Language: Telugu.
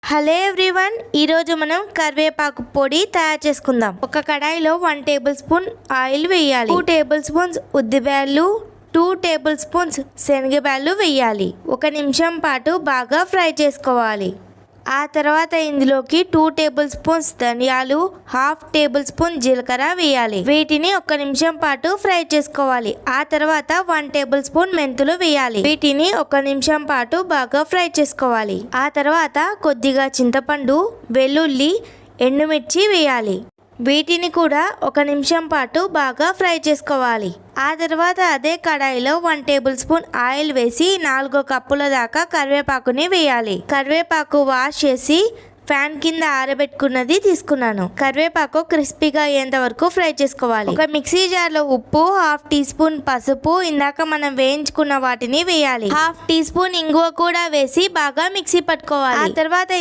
హలో ఎవ్రీవన్, ఈరోజు మనం కరివేపాకు పొడి తయారు చేసుకుందాం. ఒక కడాయిలో 1 టేబుల్ స్పూన్ ఆయిల్ వేయాలి. 2 టేబుల్ స్పూన్స్ ఉద్దిబ్యాళ్ళు, 2 టేబుల్ స్పూన్స్ శనగబ్యాళ్ళు వేయాలి. 1 నిమిషం పాటు బాగా ఫ్రై చేసుకోవాలి. ఆ తర్వాత ఇందులోకి 2 టేబుల్ స్పూన్స్ ధనియాలు, 1/2 టేబుల్ స్పూన్ జీలకర్ర వేయాలి. వీటిని 1 నిమిషం పాటు ఫ్రై చేసుకోవాలి. ఆ తర్వాత 1 టేబుల్ స్పూన్ మెంతులు వేయాలి. వీటిని 1 నిమిషం పాటు బాగా ఫ్రై చేసుకోవాలి. ఆ తర్వాత కొద్దిగా చింతపండు, వెల్లుల్లి, ఎండుమిర్చి వేయాలి. వీటిని కూడా 1 నిమిషం పాటు బాగా ఫ్రై చేసుకోవాలి. ఆ తర్వాత అదే కడాయిలో 1 టేబుల్ స్పూన్ ఆయిల్ వేసి 4 కప్పుల దాకా కరివేపాకుని వేయాలి. కరివేపాకు వాష్ చేసి ఫ్యాన్ కింద ఆరబెట్టుకున్నది తీసుకున్నాను. కరివేపాకు క్రిస్పీగా అయ్యేంత వరకు ఫ్రై చేసుకోవాలి. ఒక మిక్సీ జార్లో ఉప్పు, 1/2 టీ స్పూన్ పసుపు, ఇందాక మనం వేయించుకున్న వాటిని వేయాలి. 1/2 టీ స్పూన్ ఇంగువ కూడా వేసి బాగా మిక్సీ పట్టుకోవాలి. ఆ తర్వాత